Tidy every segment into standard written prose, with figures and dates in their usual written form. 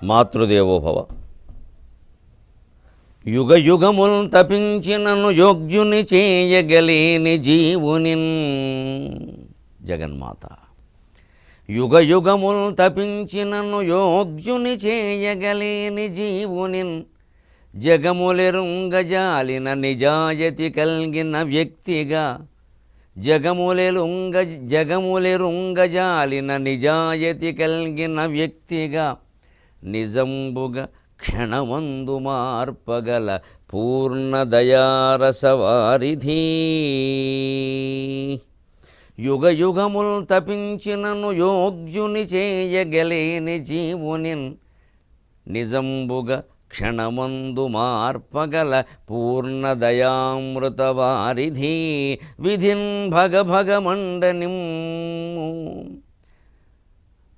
మాతృదేవోభవ. యుగ యుగముల్ తపించినను యోగ్యుని చేయగలేని జీవునిన్. జగన్మాత. యుగ యుగముల్ తపించినను యోగ్యుని చేయగలేని జీవునిన్. జగములెరుంగజాలిన నిజాయతి కలిగిన వ్యక్తిగా. జగములెరుంగజాలిన నిజాయతి కలిగిన వ్యక్తిగా. నిజంబుగా క్షణమందు మార్పగల పూర్ణదయారసవారిధి. యుగ యుగముల్ తపించినను యోగ్యుని చేయగలేని జీవునిన్. నిజంబుగా క్షణమందు మార్పగల పూర్ణదయామృతవారిధి.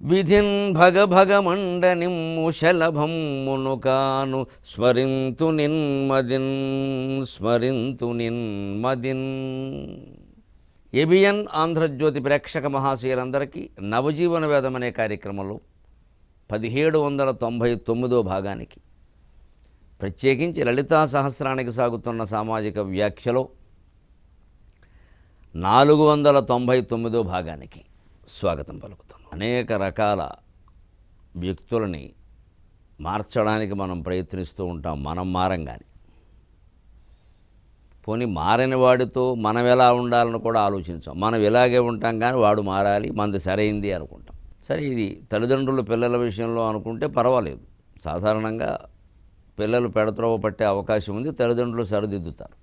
విధిన్ భగభగమండనిమ్ము శలభమ్మును కాను. స్మరింతు నిన్మదిన్. ఏబిఎన్ ఆంధ్రజ్యోతి ప్రేక్షక మహాశయులందరికీ నవజీవన వేదం అనే కార్యక్రమంలో 1799వ భాగానికి, ప్రత్యేకించి లలితా సహస్రానికి సాగుతున్న సామాజిక వ్యాఖ్యలో 499వ భాగానికి స్వాగతం పలుకుతున్నాం. అనేక రకాల వ్యక్తులని మార్చడానికి మనం ప్రయత్నిస్తూ ఉంటాం, మనం మారంగానే. పోనీ మారిన వాడితో మనం ఎలా ఉండాలని కూడా ఆలోచించాం. మనం ఇలాగే ఉంటాం కానీ వాడు మారాలి, మనది సరైంది అనుకుంటాం. సరే, ఇది తల్లిదండ్రులు పిల్లల విషయంలో అనుకుంటే పర్వాలేదు. సాధారణంగా పిల్లలు పెడత్రోవ పట్టే అవకాశం ఉంది, తల్లిదండ్రులు సరిదిద్దుతారు.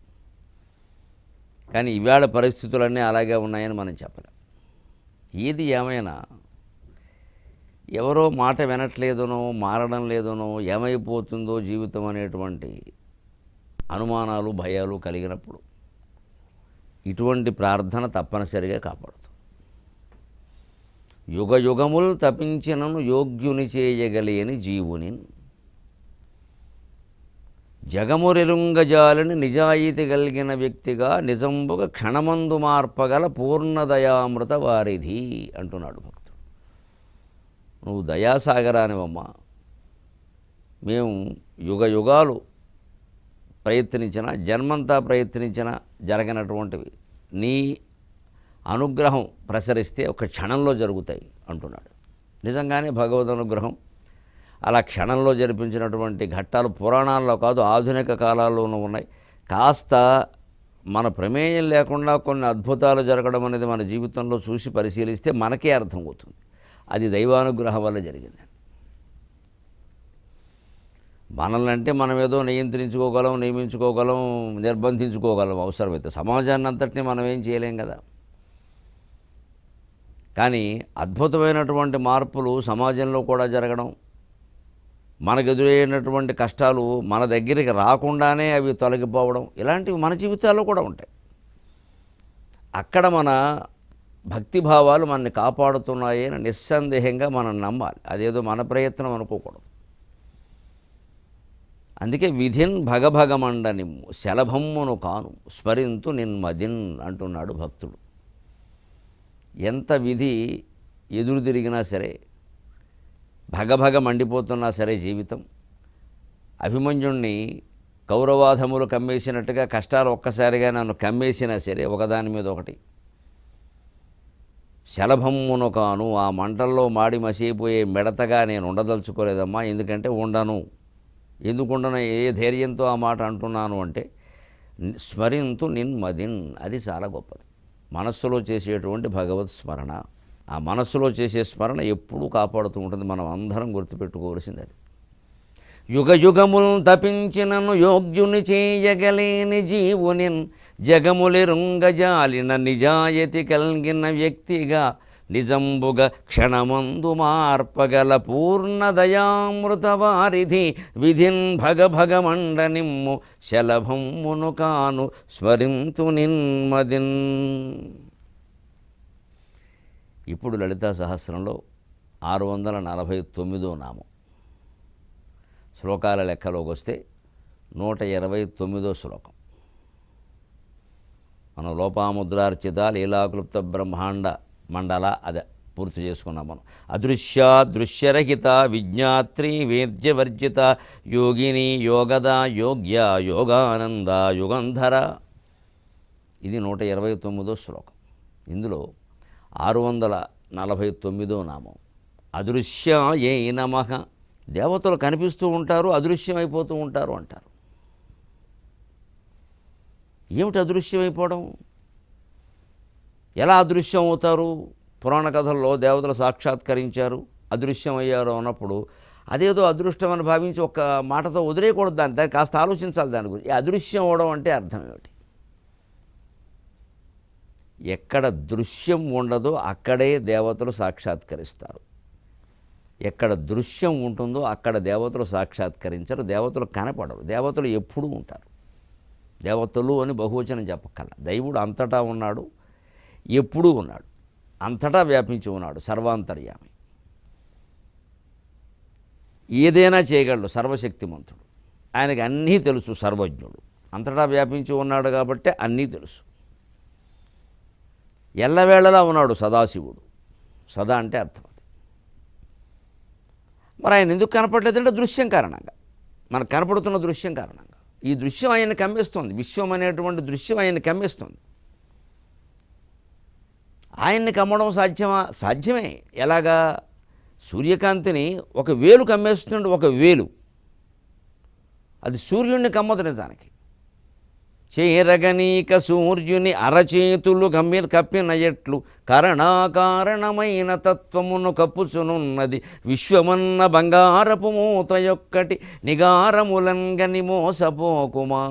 కానీ ఇవాళ పరిస్థితులన్నీ అలాగే ఉన్నాయని మనం చెప్పలేం. ఏది ఏమైనా ఎవరో మాట వినట్లేదనో, మారడం లేదనో, ఏమైపోతుందో జీవితం అనేటువంటి అనుమానాలు, భయాలు కలిగినప్పుడు ఇటువంటి ప్రార్థన తప్పనిసరిగా కాపాడుతుంది. యుగ యుగముల్ తపించినను యోగ్యుని చేయగలేని జీవుని. జగమురెలుంగజాలని నిజాయితీ కలిగిన వ్యక్తిగా. నిజంబుగా క్షణమందు మార్పగల పూర్ణదయామృత వారిధి అంటున్నాడు భక్తుడు. నువ్వు దయాసాగరానివమ్మా. మేము యుగ యుగాలు ప్రయత్నించిన, జన్మంతా ప్రయత్నించిన జరగనటువంటివి నీ అనుగ్రహం ప్రసరిస్తే ఒక క్షణంలో జరుగుతాయి అంటున్నాడు. నిజంగానే భగవద్ అనుగ్రహం అలా క్షణంలో జరిపించినటువంటి ఘట్టాలు పురాణాల్లో కాదు, ఆధునిక కాలాల్లోనూ ఉన్నాయి. కాస్త మన ప్రమేయం లేకుండా కొన్ని అద్భుతాలు జరగడం అనేది మన జీవితంలో చూసి పరిశీలిస్తే మనకే అర్థమవుతుంది అది దైవానుగ్రహం వల్ల జరిగింది. మనల్ని అంటే మనం ఏదో నియంత్రించుకోగలం, నియమించుకోగలం, నిర్బంధించుకోగలం అవసరమైతే. సమాజాన్ని అంతటినీ మనం ఏం చేయలేం కదా. కానీ అద్భుతమైనటువంటి మార్పులు సమాజంలో కూడా జరగడం, మనకు ఎదురైనటువంటి కష్టాలు మన దగ్గరికి రాకుండానే అవి తొలగిపోవడం, ఇలాంటివి మన జీవితాల్లో కూడా ఉంటాయి. అక్కడ మన భక్తిభావాలు మనల్ని కాపాడుతున్నాయని నిస్సందేహంగా మనం నమ్మాలి. అదేదో మన ప్రయత్నం అనుకోకూడదు. అందుకే విధిన్ భగభగమండనిమ్ము శలభమ్మును కాను. స్మరింతు నిన్మదిన్ అంటున్నాడు భక్తుడు. ఎంత విధి ఎదురు తిరిగినా సరే, భగభగ మండిపోతున్నా సరే జీవితం, అభిమన్యుణ్ణి కౌరవాధములు కమ్మేసినట్టుగా కష్టాలు ఒక్కసారిగా నన్ను కమ్మేసినా సరే ఒకదాని మీద ఒకటి, శలభమ్మును కాను. ఆ మంటల్లో మాడి మసిపోయే మిడతగా నేను ఉండదలుచుకోలేదమ్మా. ఎందుకంటే ఎందుకుండను, ఏ ధైర్యంతో ఆ మాట అంటున్నాను అంటే స్మరింతు నిన్మదిన్. అది చాలా గొప్పది. మనస్సులో చేసేటువంటి భగవత్ స్మరణ, ఆ మనస్సులో చేసే స్మరణ ఎప్పుడూ కాపాడుతూ ఉంటుంది. మనం అందరం గుర్తుపెట్టుకోవాల్సింది అది. యుగ యుగముల్ తపించినను యోగ్యుని చేయగలేని జీవునిన్. జగములెరుంగజాలిన నిజాయతి కలిగిన వ్యక్తిగా. నిజంబుగా క్షణమందు మార్పగల పూర్ణదయామృత వారిధి. విధిన్ భగభగమండనిమ్ము శలభమ్మును కాను. స్మరింతు నిన్మదిన్. ఇప్పుడు లలితా సహస్రంలో 649వ నామం. శ్లోకాల లెక్కలోకి వస్తే 129వ శ్లోకం. మనం లోపాముద్రార్చిత లీలాక్లుప్త బ్రహ్మాండ మండల అదే పూర్తి చేసుకున్నాం మనం. అదృశ్య దృశ్యరహిత విజ్ఞాత్రి వేద్యవర్జిత యోగిని యోగద యోగ్య యోగానంద యుగంధర. ఇది 129వ శ్లోకం. ఇందులో 649వ నామం అదృశ్యాయై నమః. దేవతలు కనిపిస్తూ ఉంటారు, అదృశ్యమైపోతూ ఉంటారు అంటారు. ఏమిటి అదృశ్యమైపోవడం? ఎలా అదృశ్యం అవుతారు? పురాణ కథల్లో దేవతలు సాక్షాత్కరించారు, అదృశ్యం అయ్యారు అన్నప్పుడు అదేదో అదృష్టం అని భావించి ఒక్క మాటతో వదిలేయకూడదు. దాన్ని కాస్త ఆలోచించాలి దాని గురించి. ఈ అదృశ్యం అవడం అంటే అర్థం ఏమిటి? ఎక్కడ దృశ్యం ఉండదో అక్కడే దేవతలు సాక్షాత్కరిస్తారు. ఎక్కడ దృశ్యం ఉంటుందో అక్కడ దేవతలు సాక్షాత్కరించరు, దేవతలు కనపడరు. దేవతలు ఎప్పుడూ ఉంటారు. దేవతలు అని బహువచనం చెప్పక్కల. దైవుడు అంతటా ఉన్నాడు, ఎప్పుడూ ఉన్నాడు, అంతటా వ్యాపించి ఉన్నాడు, సర్వాంతర్యామి. ఏదైనా చేయగలడు, సర్వశక్తిమంతుడు. ఆయనకి అన్నీ తెలుసు, సర్వజ్ఞుడు. అంతటా వ్యాపించి ఉన్నాడు కాబట్టి అన్నీ తెలుసు. ఎల్లవేళలా ఉన్నాడు సదాశివుడు. సదా అంటే అర్థం అది. మరి ఆయన ఎందుకు కనపడలేదంటే దృశ్యం కారణంగా, మనకు కనపడుతున్న దృశ్యం కారణంగా. ఈ దృశ్యం ఆయన్ని కమ్మేస్తుంది. విశ్వం అనేటువంటి దృశ్యం ఆయన్ని కమ్మేస్తుంది. ఆయన్ని కమ్మడం సాధ్యమా? సాధ్యమే. ఎలాగా? సూర్యకాంతిని ఒక వేలు కమ్మేస్తుంది. ఒక వేలు అది సూర్యుడిని కమ్మదు నిజానికి. చేరగనీక సూర్యుని అరచేతులు కప్పిన ఎట్లు కారణాకారణమైన తత్వమును కప్పుచునున్నది విశ్వమన్న బంగారపు మూత యొక్కటి నిగారములంగని మోసపోకుమా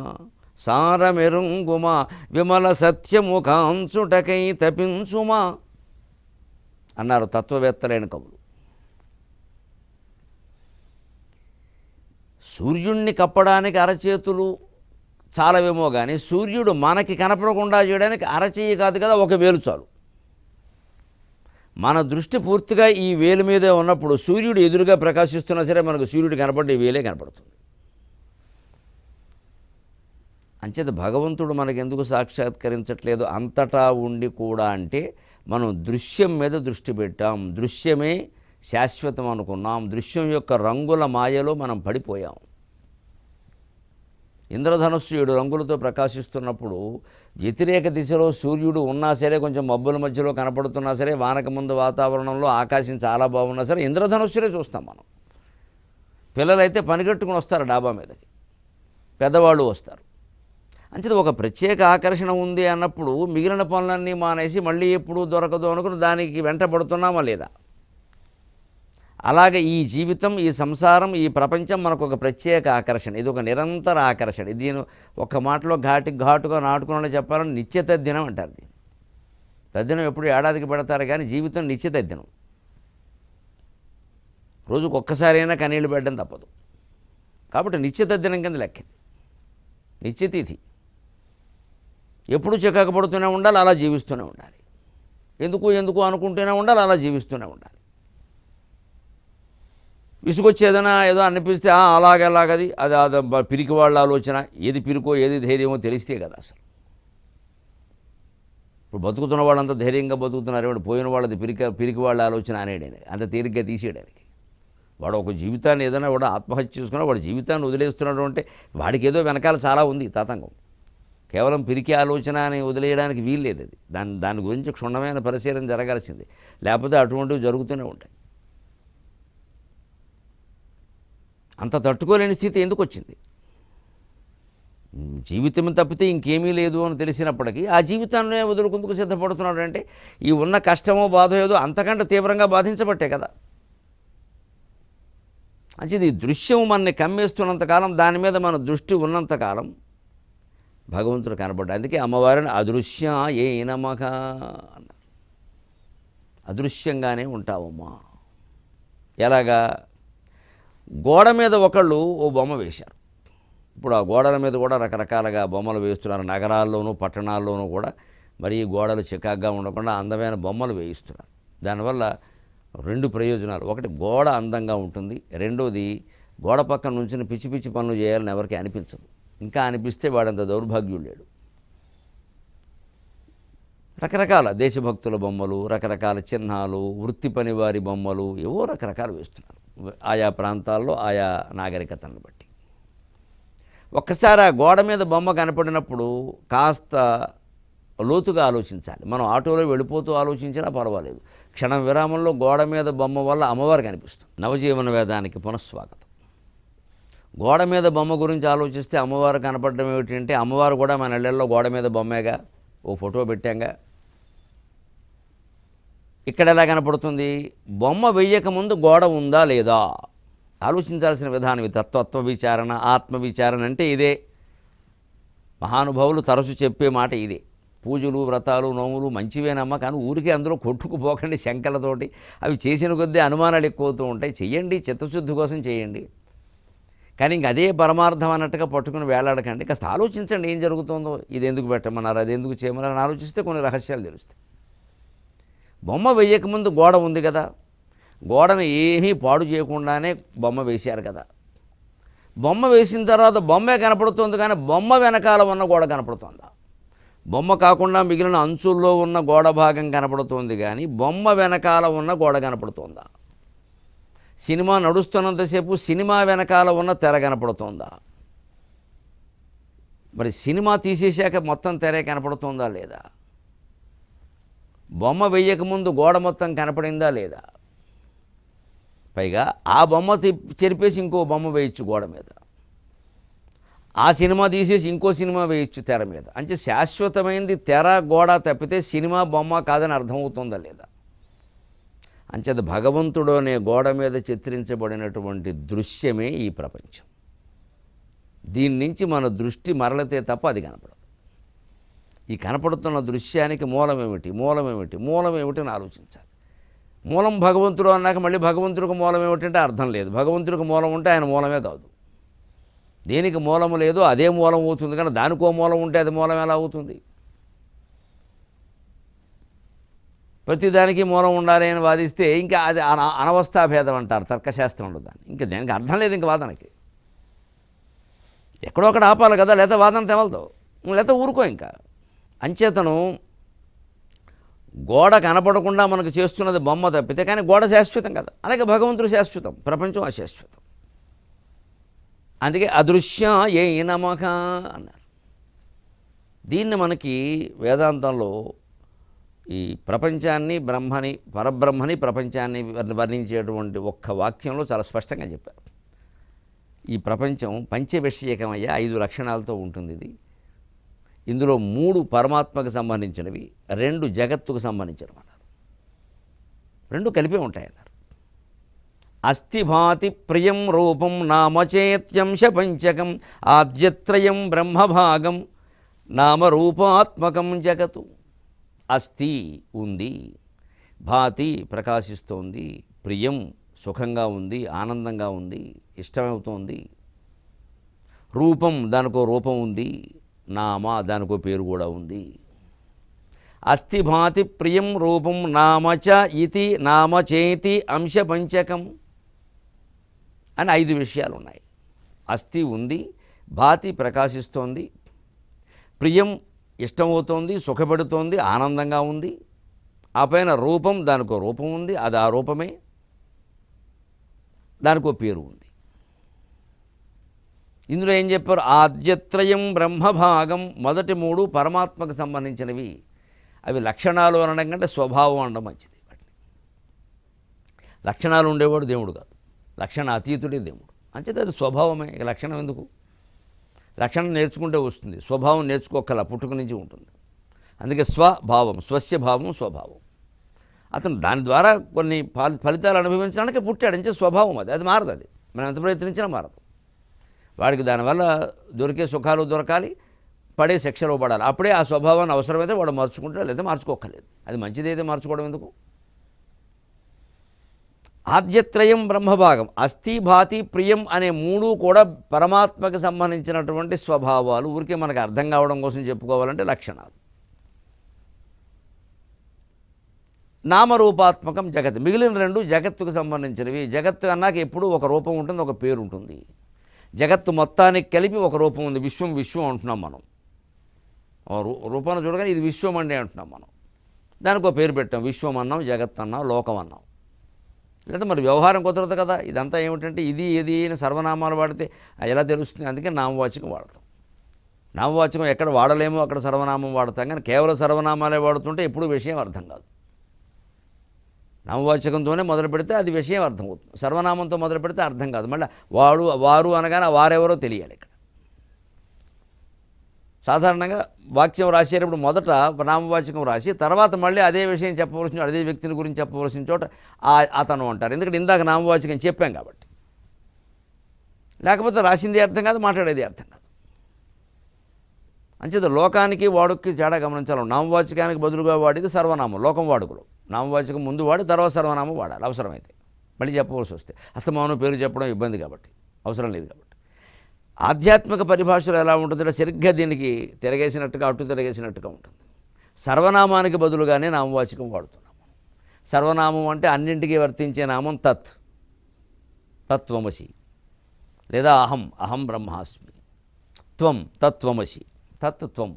సారమెరుంగుమా విమల సత్యము కాంచుటకై తపించుమా అన్నారు తత్వవేత్తలైన కవులు. సూర్యుణ్ణి కప్పడానికి అరచేతులు చాలవేమో కానీ సూర్యుడు మనకి కనపడకుండా చేయడానికి అరచేయి కాదు కదా, ఒక వేలు చాలు. మన దృష్టి పూర్తిగా ఈ వేలు మీదే ఉన్నప్పుడు సూర్యుడు ఎదురుగా ప్రకాశిస్తున్నా సరే మనకు సూర్యుడు కనపడే వేలే కనపడుతుంది. అంచేత భగవంతుడు మనకెందుకు సాక్షాత్కరించట్లేదు అంతటా ఉండి కూడా అంటే మనం దృశ్యం మీద దృష్టి పెట్టాం. దృశ్యమే శాశ్వతం అనుకున్నాం. దృశ్యం యొక్క రంగుల మాయలో మనం పడిపోయాం. ఇంద్రధనుస్సు 7 రంగులతో ప్రకాశిస్తున్నప్పుడు వ్యతిరేక దిశలో సూర్యుడు ఉన్నా సరే, కొంచెం మబ్బుల మధ్యలో కనపడుతున్నా సరే, వానక ముందు వాతావరణంలో ఆకాశం చాలా బాగున్నా సరే ఇంద్రధనుస్సులే చూస్తాం మనం. పిల్లలైతే పనిగట్టుకుని వస్తారు డాబా మీదకి, పెద్దవాళ్ళు వస్తారు. అంచేత ఒక ప్రత్యేక ఆకర్షణ ఉంది అన్నప్పుడు మిగిలిన పనులన్నీ మానేసి మళ్ళీ ఎప్పుడు దొరకదు అనుకుని దానికి వెంటబడుతున్నామా లేదా? అలాగే ఈ జీవితం, ఈ సంసారం, ఈ ప్రపంచం మనకు ఒక ప్రత్యేక ఆకర్షణ. ఇది ఒక నిరంతర ఆకర్షణ. దీని ఒక మాటలో ఘాటుగా నాటుకుని చెప్పాలని నిత్య తద్దినం అంటారు. దీన్ని తద్దినం ఎప్పుడు ఏడాదికి పెడతారు కానీ జీవితం నిత్య తద్దినం. రోజుకు ఒక్కసారైనా కన్నీళ్ళు పెట్టడం తప్పదు. కాబట్టి నిత్య తద్దినం కింద లెక్కింది. నిత్యతిథి ఎప్పుడు చికాకు పడుతూనే ఉండాలి, అలా జీవిస్తూనే ఉండాలి. ఎందుకు అనుకుంటూనే ఉండాలి, అలా జీవిస్తూనే ఉండాలి. విసుగొచ్చేదైనా ఏదో అనిపిస్తే అలాగది అది పిరికి వాళ్ళ ఆలోచన. ఏది పిరికో ఏది ధైర్యమో తెలిస్తే కదా అసలు. ఇప్పుడు బతుకుతున్న వాళ్ళంతా ధైర్యంగా బతుకుతున్నారు. ఏమిటి పోయిన వాళ్ళది పిరికి వాళ్ళ ఆలోచన అనేయడానికి, అంత తేలిగ్గా తీసేయడానికి. వాడు ఒక జీవితాన్ని ఏదైనా వాడు ఆత్మహత్య చేసుకున్నా వాడు జీవితాన్ని వదిలేస్తున్నాడు అంటే వాడికి ఏదో వెనకాల చాలా ఉంది తతంగం. కేవలం పిరికి ఆలోచన అని వదిలేయడానికి వీలు లేదు. అది దాని గురించి క్షుణ్ణమైన పరిశీలన జరగాల్సింది. లేకపోతే అటువంటివి జరుగుతూనే ఉంటాయి. అంత తట్టుకోలేని స్థితి ఎందుకు వచ్చింది? జీవితం తప్పితే ఇంకేమీ లేదు అని తెలిసినప్పటికీ ఆ జీవితాన్నే వదులుకుందుకు సిద్ధపడుతున్నాడు అంటే ఈ ఉన్న కష్టమో బాధో ఏదో అంతకంటే తీవ్రంగా బాధించబట్టే కదా. అంచేది ఈ దృశ్యం మనని కమ్మేస్తున్నంతకాలం, దాని మీద మన దృష్టి ఉన్నంతకాలం భగవంతుడు కనపడ్డా. అందుకే అమ్మవారిని అదృశ్య ఏ నమః అన్నారు. అదృశ్యంగానే ఉంటావమ్మా. ఎలాగా? గోడ మీద ఒకళ్ళు ఓ బొమ్మ వేశారు. ఇప్పుడు ఆ గోడల మీద కూడా రకరకాలుగా బొమ్మలు వేస్తున్నారు. నగరాల్లోనూ పట్టణాల్లోనూ కూడా మరి గోడలు చికాగ్గా ఉండకుండా అందమైన బొమ్మలు వేయిస్తున్నారు. దానివల్ల 2 ప్రయోజనాలు. ఒకటి, గోడ అందంగా ఉంటుంది. రెండోది, గోడ పక్కన నుంచి పిచ్చి పిచ్చి పనులు చేయాలని ఎవరికి అనిపించదు. ఇంకా అనిపిస్తే వాడంత దౌర్భాగ్యుడు లేడు. రకరకాల దేశభక్తుల బొమ్మలు, రకరకాల చిహ్నాలు, వృత్తి పని వారి బొమ్మలు, ఏవో రకరకాలు వేస్తున్నారు ఆయా ప్రాంతాల్లో ఆయా నాగరికతను బట్టి. ఒక్కసారి ఆ గోడ మీద బొమ్మ కనపడినప్పుడు కాస్త లోతుగా ఆలోచించాలి. మనం ఆటోలో వెళ్ళిపోతూ ఆలోచించినా పర్వాలేదు. క్షణం విరామంలో గోడ మీద బొమ్మ వల్ల అమ్మవారు కనిపిస్తుంది. నవజీవన వేదానికి పునఃస్వాగతం. గోడ మీద బొమ్మ గురించి ఆలోచిస్తే అమ్మవారు కనపడడం ఏమిటంటే, అమ్మవారు కూడా మన ఇళ్లలో గోడ మీద బొమ్మేగా, ఓ ఫోటో పెట్టాంగా. ఇక్కడ ఎలా కనపడుతుంది? బొమ్మ వెయ్యక ముందు గోడ ఉందా లేదా ఆలోచించాల్సిన విధానం. తత్వ విచారణ, ఆత్మ విచారణ అంటే ఇదే. మహానుభావులు తరచు చెప్పే మాట ఇదే. పూజలు, వ్రతాలు, నోములు మంచివేనమ్మా, కానీ ఊరికే అందులో కొట్టుకుపోకండి శంకలతోటి. అవి చేసిన కొద్దీ అనుమానాలు ఎక్కువ అవుతూ ఉంటాయి. చెయ్యండి, చిత్తశుద్ధి కోసం చేయండి, కానీ ఇంక అదే పరమార్థం అన్నట్టుగా పట్టుకుని వేలాడకండి. కాస్త ఆలోచించండి ఏం జరుగుతుందో. ఇది ఎందుకు పెట్టమన్నారు, అది ఎందుకు చేయమన్నారని ఆలోచిస్తే కొన్ని రహస్యాలు తెలుస్తాయి. బొమ్మ వేయకముందు గోడ ఉంది కదా, గోడను ఏమీ పాడు చేయకుండానే బొమ్మ వేశారు కదా. బొమ్మ వేసిన తర్వాత బొమ్మే కనపడుతుంది, కానీ బొమ్మ వెనకాల ఉన్న గోడ కనపడుతుందా? బొమ్మ కాకుండా మిగిలిన అంచుల్లో ఉన్న గోడ భాగం కనపడుతుంది, కానీ బొమ్మ వెనకాల ఉన్న గోడ కనపడుతుందా? సినిమా నడుస్తున్నంతసేపు సినిమా వెనకాల ఉన్న తెర కనపడుతుందా? మరి సినిమా తీసేశాక మొత్తం తెరే కనపడుతుందా లేదా? బొమ్మ వేయకముందు గోడ మొత్తం కనపడిందా లేదా? పైగా ఆ బొమ్మ చెరిపేసి ఇంకో బొమ్మ వేయచ్చు గోడ మీద, ఆ సినిమా తీసేసి ఇంకో సినిమా వేయచ్చు తెర మీద. అంటే శాశ్వతమైంది తెర గోడ తప్పితే సినిమా బొమ్మ కాదని అర్థమవుతుందా లేదా? అంచేత భగవంతుడు అనే గోడ మీద చిత్రించబడినటువంటి దృశ్యమే ఈ ప్రపంచం. దీని నుంచి మన దృష్టి మరలితే తప్ప అది కనపడదు. ఈ కనపడుతున్న దృశ్యానికి మూలమేమిటి, మూలమేమిటి, మూలమేమిటి అని ఆలోచించాలి. మూలం భగవంతుడు అన్నాక మళ్ళీ భగవంతుడికి మూలం ఏమిటంటే అర్థం లేదు. భగవంతుడికి మూలం ఉంటే ఆయన మూలమే కాదు. దేనికి మూలము లేదో అదే మూలం అవుతుంది, కానీ దానికో మూలం ఉంటే అది మూలం ఎలా అవుతుంది? ప్రతిదానికి మూలం ఉండాలి అని వాదిస్తే ఇంకా అది అనవస్థాభేదం అంటారు తర్కశాస్త్రంలో. దాన్ని ఇంకా దానికి అర్థం లేదు. ఇంక వాదనకి ఎక్కడో ఒకటి ఆపాలి కదా, లేకపోతే వాదన తెవలదు, లేకపోతే ఊరుకో. ఇంకా అంచేతను గోడ కనపడకుండా మనకు చేస్తున్నది బొమ్మ తప్పితే, కానీ గోడ శాశ్వతం కదా. అలాగే భగవంతుడు శాశ్వతం, ప్రపంచం అశాశ్వతం. అందుకే అదృశ్య ఏ నమక అన్నారు. దీన్ని మనకి వేదాంతంలో ఈ ప్రపంచాన్ని, బ్రహ్మని, పరబ్రహ్మని, ప్రపంచాన్ని వర్ణించేటువంటి ఒక్క వాక్యంలో చాలా స్పష్టంగా చెప్పారు. ఈ ప్రపంచం పంచవిషయకమయ్యే 5 లక్షణాలతో ఉంటుంది. ఇది ఇందులో 3 పరమాత్మకు సంబంధించినవి, 2 జగత్తుకు సంబంధించినవి అన్నారు. 2 కలిపే ఉంటాయన్నారు. అస్థిభాతి ప్రియం రూపం నామచేత్యంశ పంచకం ఆద్యత్రయం బ్రహ్మభాగం నామరూపాత్మకం జగతు. అస్థి ఉంది, భాతి ప్రకాశిస్తోంది, ప్రియం సుఖంగా ఉంది, ఆనందంగా ఉంది, ఇష్టమవుతోంది, రూపం దానికో రూపం ఉంది, నామ దానికో పేరు కూడా ఉంది. అస్థి భాతి ప్రియం రూపం నామచ ఇతి నామచేతి అంశ పంచకం అని 5 విషయాలు ఉన్నాయి. అస్థి ఉంది, భాతి ప్రకాశిస్తోంది, ప్రియం ఇష్టమవుతోంది, సుఖపెడుతోంది, ఆనందంగా ఉంది. ఆ పైన రూపం దానికో రూపం ఉంది, అది ఆ రూపమే, దానికో పేరు ఉంది. ఇందులో ఏం చెప్పారు? ఆద్యత్రయం బ్రహ్మభాగం. మొదటి 3 పరమాత్మకు సంబంధించినవి. అవి లక్షణాలు అనడం కంటే స్వభావం అనడం మంచిది. వాటిని లక్షణాలు ఉండేవాడు దేవుడు కాదు, లక్షణ అతీతుడే దేవుడు. అంచేది అది స్వభావమే. ఇక లక్షణం ఎందుకు? లక్షణం నేర్చుకుంటే వస్తుంది, స్వభావం నేర్చుకోకల పుట్టుక నుంచి ఉంటుంది. అందుకే స్వభావం, స్వస్య భావం, స్వభావం. అతను దాని ద్వారా కొన్ని ఫలితాలు అనుభవించడానికి పుట్టాడు. అంటే స్వభావం అది, అది మారదు. అది మనం ఎంత ప్రయత్నించినా మారదు. వాడికి దానివల్ల దొరికే సుఖాలు దొరకాలి, పడే శిక్షలు పడాలి. అప్పుడే ఆ స్వభావాన్ని అవసరమైతే వాడు మార్చుకుంటాడు, లేదా మార్చుకోక్కర్లేదు. అది మంచిదైతే మార్చుకోవడం ఎందుకు? ఆద్యత్రయం బ్రహ్మభాగం, అస్థి భాతి ప్రియం అనే 3 కూడా పరమాత్మకు సంబంధించినటువంటి స్వభావాలు. ఊరికే మనకు అర్థం కావడం కోసం చెప్పుకోవాలంటే లక్షణాలు. నామరూపాత్మకం జగత్. మిగిలిన 2 జగత్తుకు సంబంధించినవి. జగత్తు అన్నాక ఎప్పుడూ ఒక రూపం ఉంటుంది, ఒక పేరు ఉంటుంది. జగత్తు మొత్తానికి కలిపి ఒక రూపం ఉంది. విశ్వం విశ్వం అంటున్నాం మనం. రూపాన్ని చూడగానే ఇది విశ్వం అండి అంటున్నాం మనం. దానికి ఒక పేరు పెట్టాం, విశ్వం అన్నాం, జగత్ అన్నాం, లోకం అన్నాం. లేదా మరి వ్యవహారం కుదరదు కదా. ఇదంతా ఏమిటంటే ఇది ఏది అని సర్వనామాలు వాడితే ఎలా తెలుస్తుంది? అందుకే నామవాచకం వాడతాం. నామవాచకం ఎక్కడ వాడలేమో అక్కడ సర్వనామం వాడతాం, కానీ కేవలం సర్వనామాలే వాడుతుంటే ఎప్పుడూ విషయం అర్థం కాదు. నామవాచకంతోనే మొదలు పెడితే అది విషయం అర్థమవుతుంది, సర్వనామంతో మొదలు పెడితే అర్థం కాదు. మళ్ళీ వాడు వారు అనగానే వారెవరో తెలియాలి. ఇక్కడ సాధారణంగా వాక్యం రాసేటప్పుడు మొదట నామవాచకం రాసి తర్వాత మళ్ళీ అదే విషయం చెప్పవలసిన, అదే వ్యక్తిని గురించి చెప్పవలసిన చోట అతను అంటారు. ఎందుకంటే ఇందాక నామవాచకం చెప్పాం కాబట్టి. లేకపోతే రాసింది అర్థం కాదు, మాట్లాడేది అర్థం కాదు. అంచేత లోకానికి వాడుకకి తేడా గమనించాలి. నామవాచకానికి బదులుగా వాడేది సర్వనామం, లోకం వాడుకలు. నామవాచకం ముందు వాడి తర్వాత సర్వనామం వాడాలి అవసరమైతే. మళ్ళీ చెప్పవలసి వస్తే అస్తమానం పేరు చెప్పడం ఇబ్బంది కాబట్టి, అవసరం లేదు కాబట్టి. ఆధ్యాత్మిక పరిభాషలో ఎలా ఉంటుందంటే సరిగ్గా దీనికి తిరగేసినట్టుగా, అటు తిరగేసినట్టుగా ఉంటుంది. సర్వనామానికి బదులుగానే నామవాచకం వాడుతున్నాము. సర్వనామం అంటే అన్నింటికీ వర్తించే నామం తత్, తత్వమసి, లేదా అహం, అహం బ్రహ్మాస్మి, త్వం, తత్వమసి, తత్వం.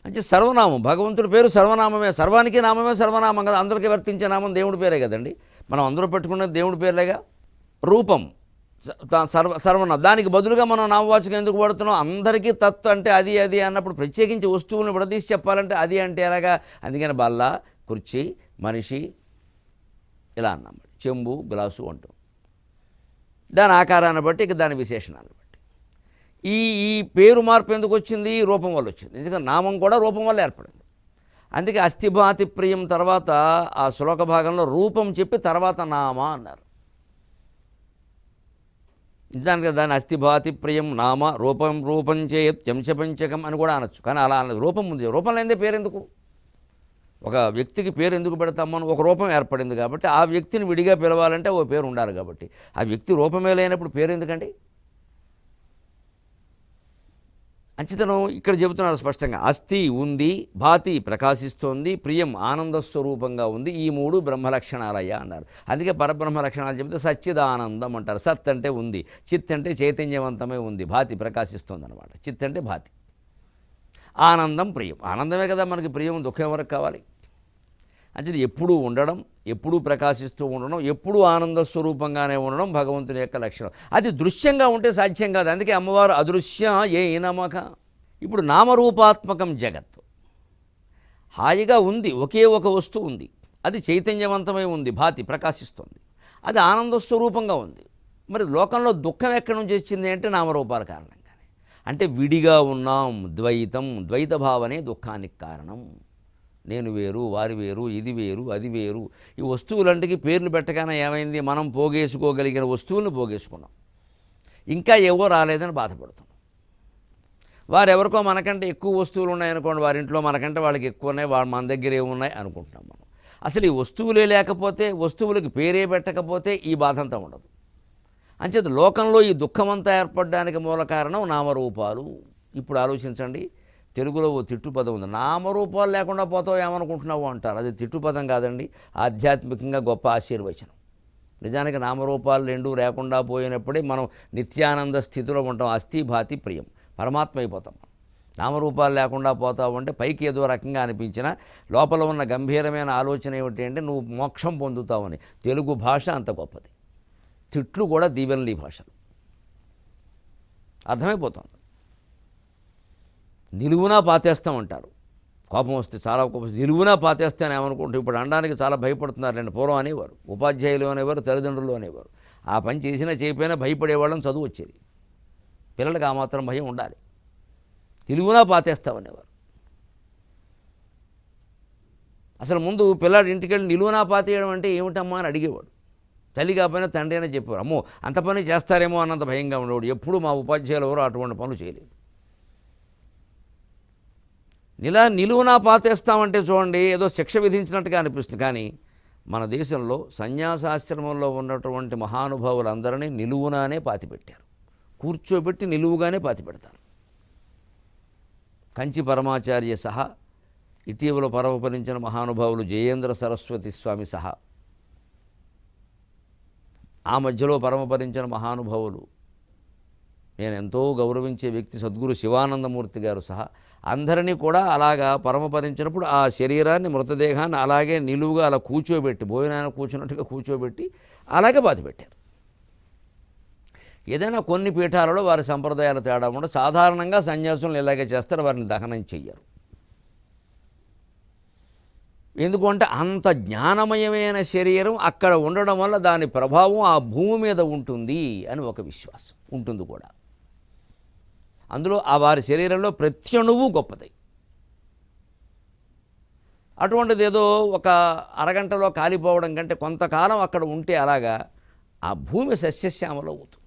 అంటే సర్వనామం, భగవంతుడి పేరు సర్వనామమే. సర్వానికి నామమే సర్వనామం కదా. అందరికీ వర్తించే నామం దేవుడి పేరే కదండి. మనం అందరూ పెట్టుకున్నది దేవుడి పేర్లేగా. రూపం సర్వనామం, దానికి బదులుగా మనం నామవాచకం ఎందుకు వాడుతున్నాం? అందరికీ తత్ అంటే అది అది అన్నప్పుడు ప్రత్యేకించి వస్తువులను విడదీసి చెప్పాలంటే అది అంటే ఎలాగా? అందుకని బల్ల, కుర్చీ, మనిషి ఇలా అన్నాం. చెంబు, గ్లాసు అంటూ దాని ఆకారాన్ని బట్టి, ఇక దాని విశేషణాన్ని బట్టి. ఈ పేరు మార్పు ఎందుకు వచ్చింది? రూపం వల్ల వచ్చింది. ఎందుకంటే నామం కూడా రూపం వల్ల ఏర్పడింది. అందుకే అస్థిభాతి ప్రియం తర్వాత ఆ శ్లోక భాగంలో రూపం చెప్పి తర్వాత నామ అన్నారు. నిజానికి దాన్ని అస్థిభాతి ప్రియం నామ రూపం, రూపం చేయత్ పంచకం అని కూడా అనొచ్చు. కానీ అలా అన్నది రూపం ఉంది. రూపం లేనిదే పేరు ఎందుకు? ఒక వ్యక్తికి పేరు ఎందుకు పెడతాం మనం? ఒక రూపం ఏర్పడింది కాబట్టి ఆ వ్యక్తిని విడిగా పిలవాలంటే ఓ పేరు ఉండాలి కాబట్టి. ఆ వ్యక్తి రూపమే లేనప్పుడు పేరు ఎందుకండి? అంచితనం ఇక్కడ చెబుతున్నారు స్పష్టంగా. అస్థి ఉంది, భాతి ప్రకాశిస్తోంది, ప్రియం ఆనంద స్వరూపంగా ఉంది. ఈ మూడు బ్రహ్మలక్షణాలయ్యా అన్నారు. అందుకే పరబ్రహ్మ లక్షణాలు చెబితే సచ్చిదానందం అంటారు. సత్ అంటే ఉంది, చిత్ అంటే చైతన్యవంతమే ఉంది, భాతి ప్రకాశిస్తోంది అనమాట. చిత్ అంటే భాతి, ఆనందం ప్రియం. ఆనందమే కదా మనకి ప్రియం, దుఃఖం ఎవరికి కావాలి? అంటే ఎప్పుడూ ఉండడం, ఎప్పుడూ ప్రకాశిస్తూ ఉండడం, ఎప్పుడూ ఆనంద స్వరూపంగానే ఉండడం భగవంతుని యొక్క లక్షణం. అది దృశ్యంగా ఉంటే సాధ్యం కాదు. అందుకే అమ్మవారు అదృశ్య ఏ నమక. ఇప్పుడు నామరూపాత్మకం జగత్తు హాయిగా ఉంది, ఒకే ఒక వస్తువు ఉంది, అది చైతన్యవంతమై ఉంది, భాతి ప్రకాశిస్తుంది, అది ఆనంద స్వరూపంగా ఉంది. మరి లోకంలో దుఃఖం ఎక్కడి నుంచి వచ్చింది అంటే నామరూపాల కారణంగానే. అంటే విడిగా ఉన్నాం, ద్వైతం, ద్వైత భావనే దుఃఖానికి కారణం. నేను వేరు, వారి వేరు, ఇది వేరు, అది వేరు. ఈ వస్తువులంటికి పేర్లు పెట్టగానే ఏమైంది? మనం పోగేసుకోగలిగిన వస్తువులను పోగేసుకున్నాం, ఇంకా ఏవో రాలేదని బాధపడుతున్నాం. వారెవరికో మనకంటే ఎక్కువ వస్తువులు ఉన్నాయనుకోండి, వారింట్లో మనకంటే వాళ్ళకి ఎక్కువ ఉన్నాయి, మన దగ్గర ఏమున్నాయి అనుకుంటున్నాం మనం. అసలు ఈ వస్తువులే లేకపోతే, వస్తువులకి పేరే పెట్టకపోతే ఈ బాధ అంతా ఉండదు. అంచేత లోకంలో ఈ దుఃఖమంతా ఏర్పడడానికి మూల కారణం నామరూపాలు. ఇప్పుడు ఆలోచించండి, తెలుగులో ఓ తిట్టుపదం ఉంది, నామరూపాలు లేకుండా పోతావు ఏమనుకుంటున్నావు అంటారు. అది తిట్టుపదం కాదండి, ఆధ్యాత్మికంగా గొప్ప ఆశీర్వచనం. నిజానికి నామరూపాలు రెండు లేకుండా పోయినప్పుడే మనం నిత్యానంద స్థితిలో ఉంటాం. అస్థి భాతి ప్రియం, పరమాత్మ అయిపోతాం. నామరూపాలు లేకుండా పోతావు అంటే పైకి ఏదో రకంగా అనిపించినా లోపల ఉన్న గంభీరమైన ఆలోచన ఏమిటి అంటే నువ్వు మోక్షం పొందుతావని. తెలుగు భాష అంత గొప్పది. తిట్లు కూడా దీవెనలు ఈ భాషలు, అర్థమైపోతుంది. నిలువునా పాతేస్తామంటారు, కోపం వస్తే చాలా కోపం, నిలువునా పాతేస్తాను ఏమనుకుంటారు. ఇప్పుడు అనడానికి చాలా భయపడుతున్నారండి. పూర్వం అనేవారు, ఉపాధ్యాయులు అనేవారు, తల్లిదండ్రులు అనేవారు. ఆ పని చేసినా చేయకపోయినా భయపడేవాళ్ళని, చదువు వచ్చేది. పిల్లలకి ఆ మాత్రం భయం ఉండాలి. నిలువునా పాతేస్తామనేవారు. అసలు ముందు పిల్లాడు ఇంటికి వెళ్ళి నిలువునా పాతేయడం అంటే ఏమిటమ్మా అని అడిగేవాడు. తల్లి కాకపోయినా తండ్రి అయినా చెప్పేవారు. అమ్మో అంత పని చేస్తారేమో అన్నంత భయంగా ఉండేవాడు. ఎప్పుడు మా ఉపాధ్యాయులు ఎవరు అటువంటి పనులు చేయలేదు. నిలువునా పాతేస్తామంటే చూడండి ఏదో శిక్ష విధించినట్టుగా అనిపిస్తుంది. కానీ మన దేశంలో సన్యాసాశ్రమంలో ఉన్నటువంటి మహానుభావులందరినీ నిలువునానే పాతిపెట్టారు. కూర్చోబెట్టి నిలువుగానే పాతిపెడతారు. కంచి పరమాచార్య సహా, ఇటీవల పరమపరించిన మహానుభావులు జయేంద్ర సరస్వతి స్వామి సహా, ఆ మధ్యలో పరమపరించిన మహానుభావులు నేను ఎంతో గౌరవించే వ్యక్తి సద్గురు శివానందమూర్తి గారు సహా అందరినీ కూడా అలాగా పరమపదించినప్పుడు ఆ శరీరాన్ని మృతదేహాన్ని అలాగే నిలువుగా అలా కూర్చోబెట్టి భోజనాన్ని కూర్చున్నట్టుగా కూర్చోబెట్టి అలాగే బాధపెట్టారు. ఏదైనా కొన్ని పీఠాలలో వారి సంప్రదాయాల తేడా కూడా సాధారణంగా సన్యాసులను ఇలాగే చేస్తారు, వారిని దహనం చెయ్యరు. ఎందుకంటే అంత జ్ఞానమయమైన శరీరం అక్కడ ఉండడం వల్ల దాని ప్రభావం ఆ భూమి మీద ఉంటుంది అని ఒక విశ్వాసం ఉంటుంది కూడా. అందులో ఆ వారి శరీరంలో ప్రతి అణువు గొప్పది. అటువంటిది ఏదో ఒక అరగంటలో కాలిపోవడం కంటే కొంతకాలం అక్కడ ఉంటే అలాగా ఆ భూమి సస్యశ్యామలం అవుతుంది.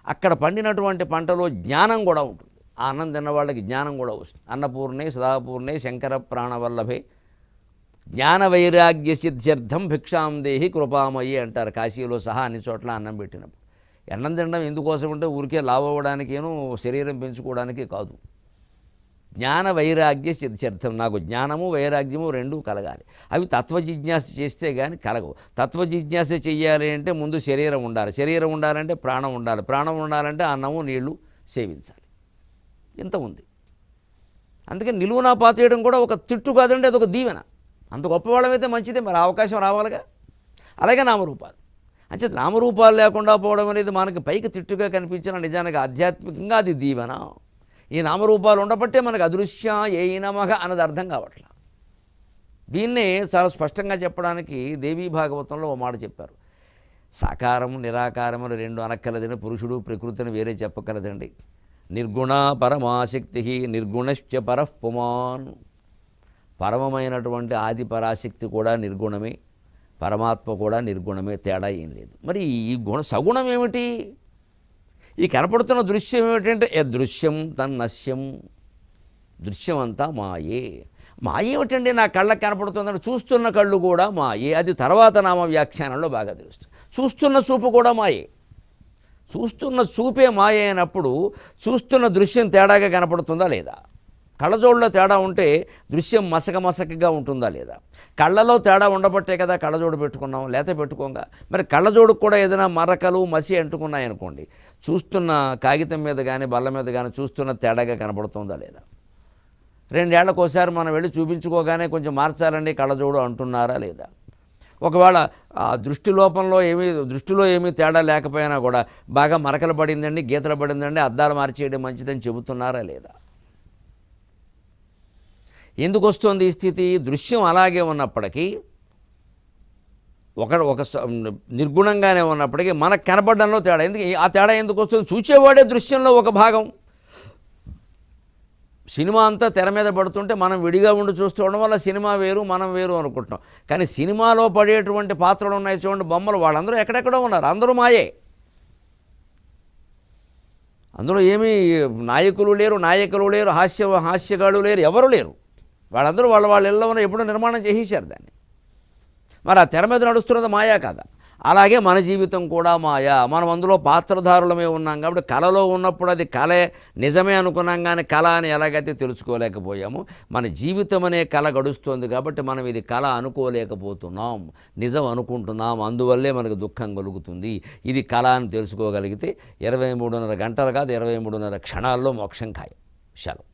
అక్కడ పండినటువంటి పంటలో జ్ఞానం కూడా ఉంటుంది. ఆ అన్నం తిన్న వాళ్ళకి జ్ఞానం కూడా వస్తుంది. అన్నపూర్ణే సదాపూర్ణే శంకర ప్రాణవల్లభే జ్ఞాన వైరాగ్య సిద్ధ్యర్థం భిక్షాం దేహి కృపామయ్యి అంటారు కాశీలో సహా అన్ని చోట్ల అన్నం పెట్టినప్పుడు. అన్నం తినడం ఎందుకోసం అంటే ఊరికే లావు అవ్వడానికేనూ శరీరం పెంచుకోవడానికి కాదు. జ్ఞాన వైరాగ్య సిద్ధ్యర్థం, నాకు జ్ఞానము వైరాగ్యము రెండూ కలగాలి. అవి తత్వజిజ్ఞాస చేస్తే కానీ కలగవు. తత్వజిజ్ఞాస చెయ్యాలి అంటే ముందు శరీరం ఉండాలి, శరీరం ఉండాలంటే ప్రాణం ఉండాలి, ప్రాణం ఉండాలంటే అన్నము నీళ్లు సేవించాలి. ఇంత ఉంది. అందుకని నిలువునా పాతేయడం కూడా ఒక తిట్టు కాదండి, అదొక దీవెన. అంత గొప్పవాళ్ళమైతే మంచిదే, మరి అవకాశం రావాలిగా. అలాగే నామరూపాలు అంటే నామరూపాలు లేకుండా పోవడం అనేది మనకి పైకి తిట్టుగా కనిపించిన నిజానికి ఆధ్యాత్మికంగా అది దీవెన. ఈ నామరూపాలు ఉండబట్టే మనకు అదృశ్య ఏ నమః అన్నది అర్థం కావట్లా. దీన్నే చాలా స్పష్టంగా చెప్పడానికి దేవీ భాగవతంలో ఓ మాట చెప్పారు. సాకారము నిరాకారములు రెండు అనక్కలదని, పురుషుడు ప్రకృతిని వేరే చెప్పగలదండి. నిర్గుణ పరమాశక్తి నిర్గుణశ్చ పరఃపుమాన్. పరమమైనటువంటి ఆది పరాశక్తి కూడా నిర్గుణమే, పరమాత్మ కూడా నిర్గుణమే, తేడా ఏం లేదు. మరి ఈ సగుణం ఏమిటి? ఈ కనపడుతున్న దృశ్యం ఏమిటంటే దృశ్యం తన్నశ్యం, దృశ్యం అంతా మాయే. మాయ ఏమిటండి? నా కళ్ళకు కనపడుతుందని చూస్తున్న కళ్ళు కూడా మాయే. అది తర్వాత నామ వ్యాఖ్యానంలో బాగా తెలుస్తుంది. చూస్తున్న చూపు కూడా మాయే. చూస్తున్న చూపే మాయ అయినప్పుడు చూస్తున్న దృశ్యం తేడాగా కనపడుతుందా లేదా? కళ్ళజోడులో తేడా ఉంటే దృశ్యం మసకగా ఉంటుందా లేదా? కళ్ళలో తేడా ఉండబట్టే కదా కళ్ళజోడు పెట్టుకున్నాం, లేతే పెట్టుకోగా. మరి కళ్ళజోడుకు కూడా ఏదైనా మరకలు మసి అంటుకున్నాయనుకోండి, చూస్తున్న కాగితం మీద కానీ బల్ల మీద కానీ చూస్తున్న తేడాగా కనపడుతుందా లేదా? 2 ఏళ్లకోసారి మనం వెళ్ళి చూపించుకోగానే కొంచెం మార్చాలండి కళ్ళజోడు అంటున్నారా లేదా? ఒకవేళ ఆ దృష్టిలో ఏమీ తేడా లేకపోయినా కూడా బాగా మరకలు పడిందండి, గీతలు పడిందండి, అద్దాలు మార్చేయడం మంచిదని చెబుతున్నారా లేదా? ఎందుకు వస్తుంది ఈ స్థితి? దృశ్యం అలాగే ఉన్నప్పటికీ ఒక నిర్గుణంగానే ఉన్నప్పటికీ మనకు కనపడడంలో తేడా. ఎందుకు ఆ తేడా ఎందుకు వస్తుంది? చూసేవాడే దృశ్యంలో ఒక భాగం. సినిమా అంతా తెర మీద పడుతుంటే మనం విడిగా ఉండి చూస్తుండడం వల్ల సినిమా వేరు మనం వేరు అనుకుంటున్నాం. కానీ సినిమాలో పడేటువంటి పాత్రలు ఉన్నాయి చూడండి, బొమ్మలు, వాళ్ళందరూ ఎక్కడెక్కడో ఉన్నారు, అందరూ మాయే. అందులో ఏమీ నాయకులు లేరు, హాస్యగాళ్ళు లేరు, ఎవరు లేరు. వాళ్ళందరూ వాళ్ళ ఇళ్ళలో ఉన్న ఎప్పుడో నిర్మాణం చేసేశారు దాన్ని. మరి ఆ తెర మీద నడుస్తున్నది మాయా కాదా? అలాగే మన జీవితం కూడా మాయా. మనం అందులో పాత్రధారులమే ఉన్నాం కాబట్టి కళలో ఉన్నప్పుడు అది కళే నిజమే అనుకున్నాం, కానీ కళ అని ఎలాగైతే తెలుసుకోలేకపోయాము. మన జీవితం అనే కళ గడుస్తుంది కాబట్టి మనం ఇది కళ అనుకోలేకపోతున్నాం, నిజం అనుకుంటున్నాం. అందువల్లే మనకు దుఃఖం కలుగుతుంది. ఇది కళ అని తెలుసుకోగలిగితే 23:30 గంటలు కాదు, 23:30 క్షణాల్లో మోక్షం ఖాయం. సెలవు.